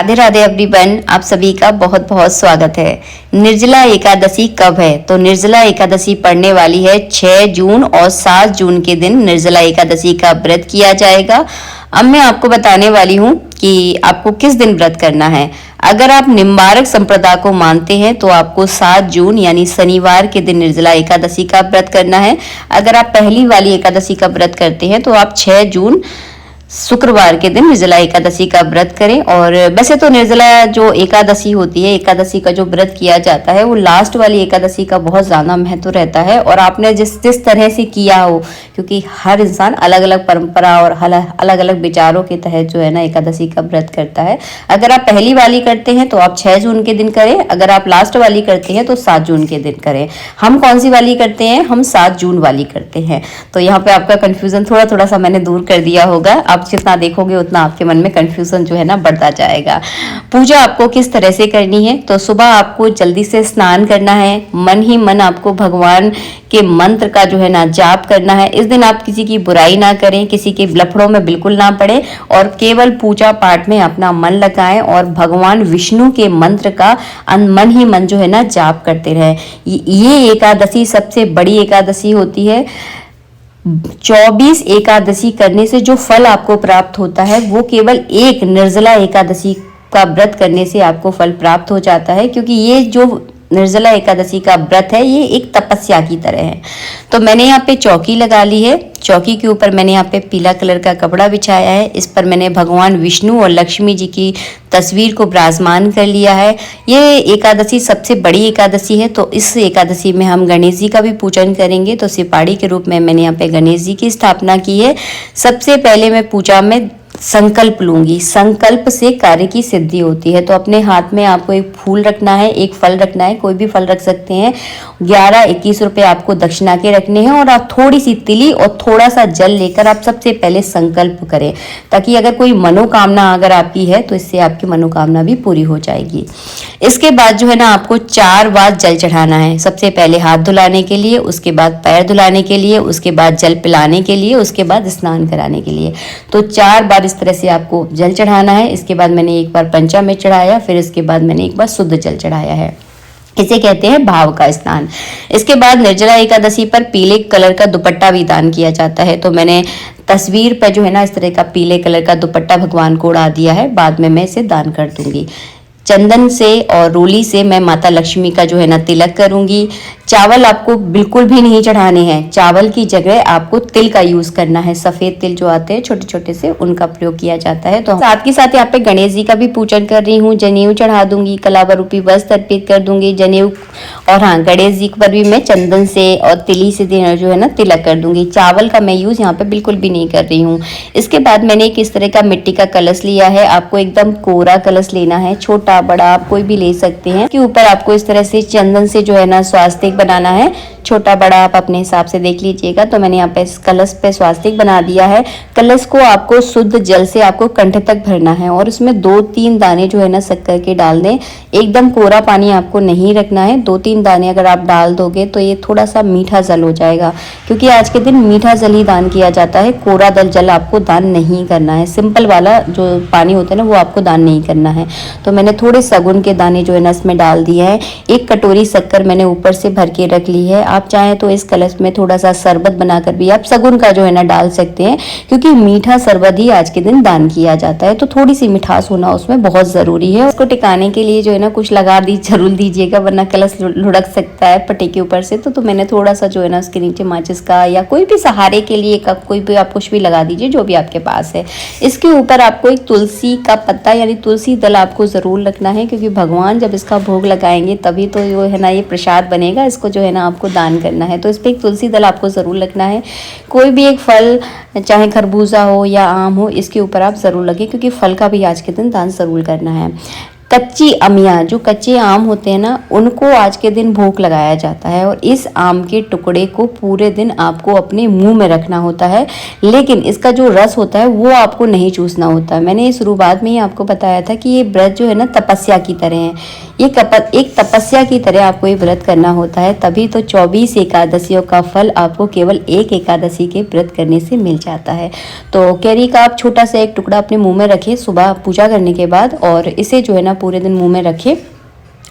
Radhe Radhe everyone, आप सभी का बहुत बहुत स्वागत है। निर्जला एकादशी कब है? तो निर्जला एकादशी पड़ने वाली है 6 जून और 7 जून के दिन निर्जला एकादशी का व्रत किया जाएगा। अब मैं आपको बताने वाली हूँ कि आपको किस दिन व्रत करना है। अगर आप निम्बारक संप्रदाय को मानते हैं तो आपको 7 जून यानी शनिवार के दिन निर्जला एकादशी का व्रत करना है। अगर आप पहली वाली एकादशी का व्रत करते हैं तो आप 6 जून शुक्रवार के दिन निर्जला एकादशी का व्रत करें। और वैसे तो निर्जला जो एकादशी होती है, एकादशी का जो व्रत किया जाता है वो लास्ट वाली एकादशी का बहुत ज्यादा महत्व रहता है। और आपने जिस तरह से किया हो, क्योंकि हर इंसान अलग अलग परंपरा और अलग अलग विचारों के तहत जो है ना एकादशी का व्रत करता है। अगर आप पहली वाली करते हैं तो आप 6 जून के दिन करें, अगर आप लास्ट वाली करते हैं तो 7 जून के दिन करें। हम कौन सी वाली करते हैं? हम 7 जून वाली करते हैं। तो यहाँ पे आपका कंफ्यूजन थोड़ा थोड़ा सा मैंने दूर कर दिया होगा। आप जितना देखोगे उतना आपके मन में कंफ्यूजन जो है ना बढ़ता जाएगा। पूजा आपको किस तरह से करनी है? तो सुबह आपको जल्दी से स्नान करना है, मन ही मन आपको भगवान के मंत्र का जो है ना जाप करना है। इस दिन आप किसी की बुराई ना करें, किसी के लफड़ों में बिल्कुल ना पड़े और केवल पूजा पाठ में अपना मन लगाएं और भगवान विष्णु के मंत्र का मन ही मन जो है ना जाप करते रहें। ये एकादशी सबसे बड़ी एकादशी होती है। 24 एकादशी करने से जो फल आपको प्राप्त होता है वो केवल एक निर्जला एकादशी का व्रत करने से आपको फल प्राप्त हो जाता है, क्योंकि ये जो निर्जला एकादशी का व्रत है ये एक तपस्या की तरह है। तो मैंने यहाँ पे चौकी लगा ली है। चौकी के ऊपर मैंने यहाँ पे पीला कलर का कपड़ा बिछाया है। इस पर मैंने भगवान विष्णु और लक्ष्मी जी की तस्वीर को विराजमान कर लिया है। ये एकादशी सबसे बड़ी एकादशी है, तो इस एकादशी में हम गणेश जी का भी पूजन करेंगे। तो सिपाड़ी के रूप में मैंने यहाँ पे गणेश जी की स्थापना की है। सबसे पहले मैं पूजा में संकल्प लूंगी। संकल्प से कार्य की सिद्धि होती है। तो अपने हाथ में आपको एक फूल रखना है, एक फल रखना है, कोई भी फल रख सकते हैं। 11-21 रुपए आपको दक्षिणा के रखने हैं और आप थोड़ी सी तिली और थोड़ा सा जल लेकर आप सबसे पहले संकल्प करें, ताकि अगर कोई मनोकामना अगर आपकी है तो इससे आपकी मनोकामना भी पूरी हो जाएगी। इसके बाद जो है ना आपको 4 बार जल चढ़ाना है। सबसे पहले हाथ धुलाने के लिए, उसके बाद पैर धुलाने के लिए, उसके बाद जल पिलाने के लिए, उसके बाद स्नान कराने के लिए। तो 4 बार इस तरह से आपको जल चढ़ाना है। इसके बाद मैंने एक बार पंचामृत चढ़ाया, फिर इसके बाद मैंने एक बार शुद्ध जल चढ़ाया है। इसे कहते हैं भाव का स्नान। इसके बाद निर्जला एकादशी पर पीले कलर का दुपट्टा भी दान किया जाता है। तो मैंने तस्वीर पर जो है ना इस तरह का पीले कलर का दुपट्टा भगवान को उड़ा दिया है। बाद में मैं इसे दान कर दूंगी। चंदन से और रोली से मैं माता लक्ष्मी का जो है ना तिलक करूंगी। चावल आपको बिल्कुल भी नहीं चढ़ाने हैं। चावल की जगह आपको तिल का यूज करना है। सफेद तिल जो आते हैं छोटे छोटे से, उनका प्रयोग किया जाता है। तो साथ के साथ यहाँ पे गणेश जी का भी पूजन कर रही हूँ। जनेऊ चढ़ा दूंगी, कलावा रूपी वस्त्र अर्पित कर दूंगी जनेऊ। और हाँ, गणेश जी पर भी मैं चंदन से और तिली से जो है ना तिलक कर दूंगी। चावल का मैं यूज यहाँ पे बिल्कुल भी नहीं कर रही हूँ। इसके बाद मैंने एक इस तरह का मिट्टी का कलश लिया है। आपको एकदम कोरा कलश लेना है, छोटा बड़ा आप कोई भी ले सकते हैं। के ऊपर आपको इस तरह से चंदन से जो है ना स्वास्तिक बनाना है। छोटा बड़ा आप अपने हिसाब से देख लीजिएगा। तो मैंने यहाँ पे इस कलश पे स्वास्तिक बना दिया है। कलश को आपको शुद्ध जल से आपको कंठ तक भरना है और उसमें 2-3 दाने जो है ना शक्कर के डाल दें। एकदम कोरा पानी आपको नहीं रखना है। 2-3 दाने अगर आप डाल दोगे तो ये थोड़ा सा मीठा जल हो जाएगा, क्योंकि आज के दिन मीठा जल ही दान किया जाता है। कोरा जल आपको दान नहीं करना है। सिंपल वाला जो पानी होता है ना वो आपको दान नहीं करना है। तो मैंने थोड़े सगुन के दाने जो है ना इसमें डाल दिए हैं। 1 कटोरी शक्कर मैंने ऊपर से भर के रख ली है। आप चाहें तो इस कलश में थोड़ा सा शरबत बनाकर भी आप सगुन का जो है ना डाल सकते हैं, क्योंकि मीठा शरबत ही आज के दिन दान किया जाता है। तो थोड़ी सी मिठास होना उसमें बहुत जरूरी है। उसको टिकाने के लिए जो है ना कुछ लगा जरूर दीजिएगा, वरना कलश लुढ़क सकता है पट्टे के ऊपर से। तो मैंने थोड़ा सा जो है ना उसके नीचे माचिस का या कोई भी सहारे के लिए कोई भी आप कुछ भी लगा दीजिए, जो भी आपके पास है। इसके ऊपर आपको एक तुलसी का पत्ता यानी तुलसी दल आपको जरूर रखना है, क्योंकि भगवान जब इसका भोग लगाएंगे तभी तो जो है ना ये प्रसाद बनेगा। इसको जो है ना आपको दान करना है। तो इस पर एक तुलसी दल आपको जरूर रखना है। कोई भी एक फल, चाहे खरबूजा हो या आम हो, इसके ऊपर आप जरूर लगे, क्योंकि फल का भी आज के दिन दान जरूर करना है। कच्ची अमिया, जो कच्चे आम होते हैं ना, उनको आज के दिन भोग लगाया जाता है और इस आम के टुकड़े को पूरे दिन आपको अपने मुंह में रखना होता है, लेकिन इसका जो रस होता है वो आपको नहीं चूसना होता है। मैंने शुरुआत में ही आपको बताया था कि ये व्रत जो है ना तपस्या की तरह है, ये एक तपस्या की तरह आपको ये व्रत करना होता है, तभी तो 24 एकादशियों का फल आपको केवल एक एकादशी के व्रत करने से मिल जाता है। तो कैरी का आप छोटा सा एक टुकड़ा अपने मुंह में रखें सुबह पूजा करने के बाद, और इसे जो है ना पूरे दिन मुंह में रखें,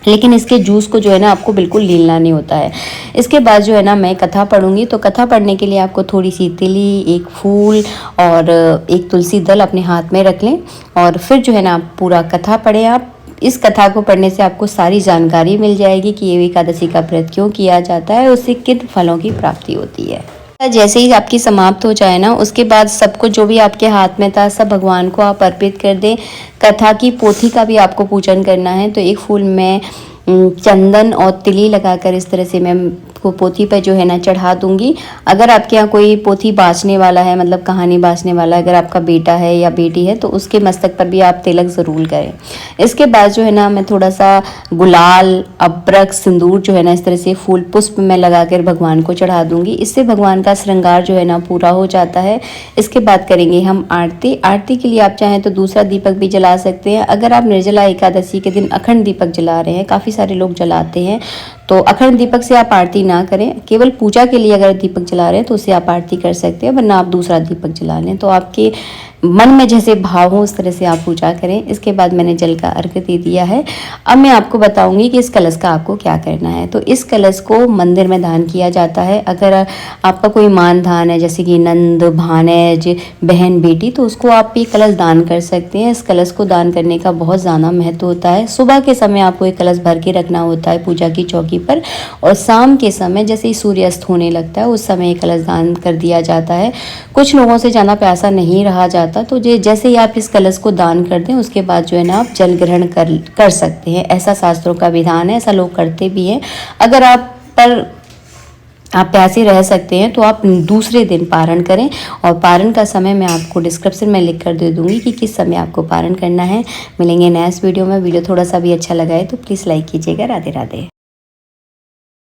लेकिन इसके जूस को जो है ना आपको बिल्कुल लीलना नहीं होता है। इसके बाद जो है ना मैं कथा पढ़ूंगी, तो कथा पढ़ने के लिए आपको थोड़ी सी तिली, एक फूल और एक तुलसी दल अपने हाथ में रख लें, और फिर जो है ना पूरा कथा पढ़ें। आप इस कथा को पढ़ने से आपको सारी जानकारी मिल जाएगी कि ये एकादशी का व्रत क्यों किया जाता है, उससे किन फलों की प्राप्ति होती है। जैसे ही आपकी समाप्त हो जाए ना, उसके बाद सब कुछ जो भी आपके हाथ में था सब भगवान को आप अर्पित कर दें। कथा की पोथी का भी आपको पूजन करना है, तो एक फूल में चंदन और तिली लगाकर इस तरह से मैं को पोथी पर जो है ना चढ़ा दूंगी। अगर आपके यहाँ कोई पोथी बाँचने वाला है, मतलब कहानी बाँचने वाला है, अगर आपका बेटा है या बेटी है, तो उसके मस्तक पर भी आप तिलक ज़रूर करें। इसके बाद जो है ना मैं थोड़ा सा गुलाल, अबरक, सिंदूर जो है ना इस तरह से फूल पुष्प में लगाकर भगवान को चढ़ा दूंगी। इससे भगवान का श्रृंगार जो है ना पूरा हो जाता है। इसके बाद करेंगे हम आरती। आरती के लिए आप चाहें तो दूसरा दीपक भी जला सकते हैं। अगर आप निर्जला एकादशी के दिन अखंड दीपक जला रहे हैं, काफ़ी सारे लोग जलाते हैं, तो अखंड दीपक से आप आरती ना करें। केवल पूजा के लिए अगर दीपक जला रहे हैं तो उससे आप आरती कर सकते हैं, वरना आप दूसरा दीपक जला लें। तो आपके मन में जैसे भाव हो उस तरह से आप पूजा करें। इसके बाद मैंने जल का अर्घ्य दे दिया है। अब मैं आपको बताऊंगी कि इस कलश का आपको क्या करना है। तो इस कलश को मंदिर में दान किया जाता है। अगर आपका कोई मान धान है, जैसे कि नंद, भानज, बहन, बेटी, तो उसको आप ये कलश दान कर सकते हैं। इस कलश को दान करने का बहुत ज़्यादा महत्व होता है। सुबह के समय आपको एक कलश भर के रखना होता है पूजा की चौकी पर, और शाम के समय जैसे ही सूर्य अस्त होने लगता है उस समय एक कलश दान कर दिया जाता है। कुछ लोगों से ज़्यादा प्यासा नहीं रहा जाता, तो जैसे ही आप इस कलश को दान कर दें उसके बाद जो है ना आप जल ग्रहण कर सकते हैं। ऐसा शास्त्रों का विधान है, ऐसा लोग करते भी हैं। अगर आप प्यासे रह सकते हैं तो आप दूसरे दिन पारण करें, और पारण का समय मैं आपको डिस्क्रिप्शन में लिख कर दे दूंगी कि किस समय आपको पारण करना है। मिलेंगे नेक्स्ट वीडियो में। वीडियो थोड़ा सा भी अच्छा लगा है तो प्लीज़ लाइक कीजिएगा। राधे राधे।